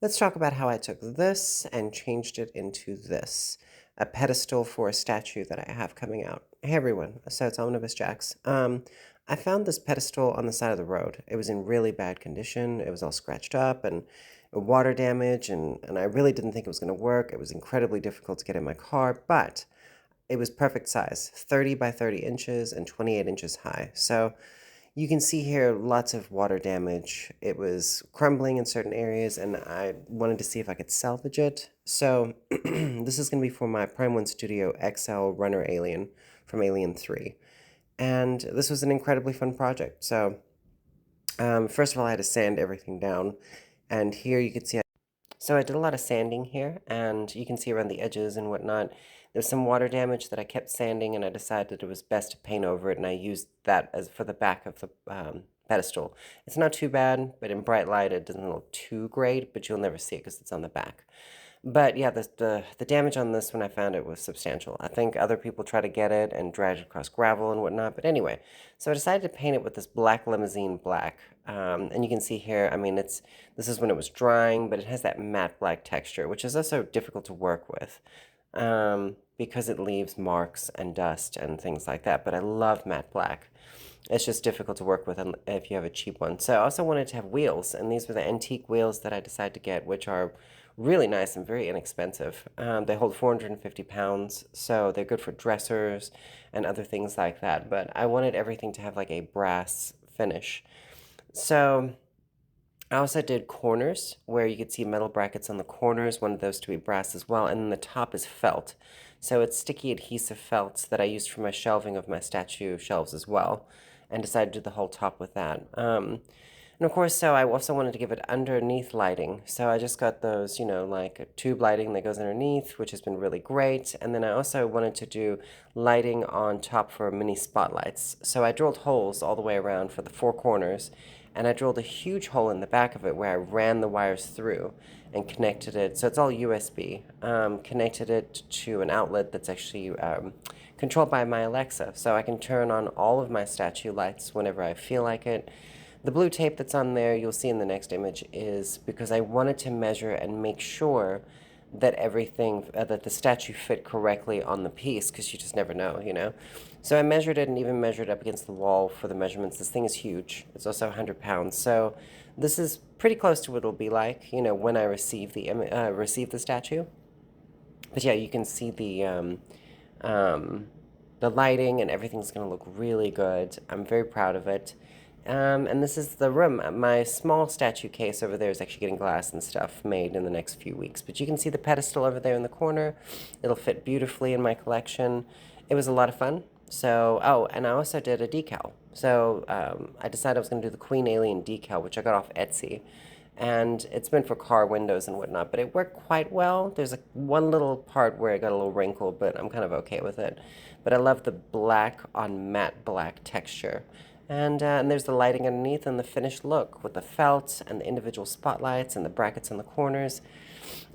Let's talk about how I took this and changed it into this, a pedestal for a statue that I have coming out. Hey everyone, so it's Omnibus Jax. I found this pedestal on the side of the road. It was in really bad condition. It was all scratched up and water damage, and I really didn't think it was going to work. It was incredibly difficult to get in my car, but it was perfect size, 30 by 30 inches and 28 inches high. So you can see here lots of water damage. It was crumbling in certain areas, and I wanted to see if I could salvage it. So this is going to be for my Prime1 Studio XL Runner Alien from Alien 3. And this was an incredibly fun project. So first of all, I had to sand everything down. And here you can see so I did a lot of sanding here, and you can see around the edges and whatnot. There's some water damage that I kept sanding, and I decided it was best to paint over it, and I used that as for the back of the pedestal. It's not too bad, but in bright light it doesn't look too great, but you'll never see it because it's on the back. But yeah, the damage on this when I found it was substantial. I think other people try to get it and drag it across gravel and whatnot. But anyway, so I decided to paint it with this black limousine black. And you can see here, I mean, this is when it was drying, but it has that matte black texture, which is also difficult to work with because it leaves marks and dust and things like that. But I love matte black. It's just difficult to work with if you have a cheap one. So I also wanted to have wheels, and these were the antique wheels that I decided to get, which are really nice and very inexpensive. They hold 450 pounds, so they're good for dressers and other things like that. But I wanted everything to have like a brass finish. So I also did corners where you could see metal brackets on the corners, wanted those to be brass as well, and then the top is felt. So it's sticky adhesive felt that I used for my shelving of my statue shelves as well, and decided to do the whole top with that. And of course, so I also wanted to give it underneath lighting. So I just got those, you know, like a tube lighting that goes underneath, which has been really great. And then I also wanted to do lighting on top for mini spotlights. So I drilled holes all the way around for the four corners, and I drilled a huge hole in the back of it where I ran the wires through and connected it. So it's all USB. Connected it to an outlet that's actually controlled by my Alexa. So I can turn on all of my statue lights whenever I feel like it. The blue tape that's on there, you'll see in the next image, is because I wanted to measure and make sure that everything, that the statue fit correctly on the piece, because you just never know, you know? So I measured it and even measured up against the wall for the measurements. This thing is huge. It's also 100 pounds. So this is pretty close to what it'll be like, you know, when I receive the statue. But yeah, you can see the lighting and everything's going to look really good. I'm very proud of it. And this is the room. My small statue case over there is actually getting glass and stuff made in the next few weeks. But you can see the pedestal over there in the corner. It'll fit beautifully in my collection. It was a lot of fun. So, oh, and I also did a decal. So I decided I was going to do the Queen Alien decal, which I got off Etsy. And it's meant for car windows and whatnot, but it worked quite well. There's one little part where it got a little wrinkle, but I'm kind of okay with it. But I love the black on matte black texture. And there's the lighting underneath and the finished look with the felt and the individual spotlights and the brackets in the corners.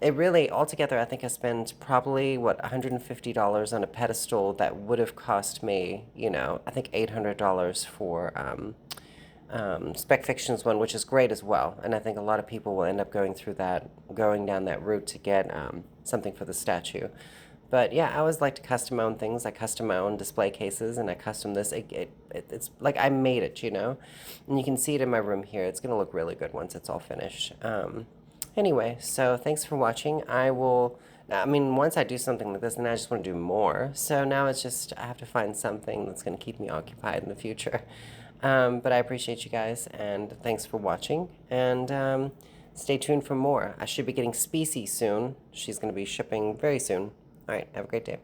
It really, altogether, I think I spent probably, what, $150 on a pedestal that would have cost me, you know, I think $800 for Spec Fiction's one, which is great as well. And I think a lot of people will end up going down that route to get something for the statue. But yeah, I always like to custom my own things. I custom my own display cases, and I custom this. It's like I made it, you know? And you can see it in my room here. It's going to look really good once it's all finished. Anyway, so thanks for watching. I mean, once I do something like this, then I just want to do more. So now it's just, I have to find something that's going to keep me occupied in the future. But I appreciate you guys, and thanks for watching. And stay tuned for more. I should be getting Species soon. She's going to be shipping very soon. All right, have a great day.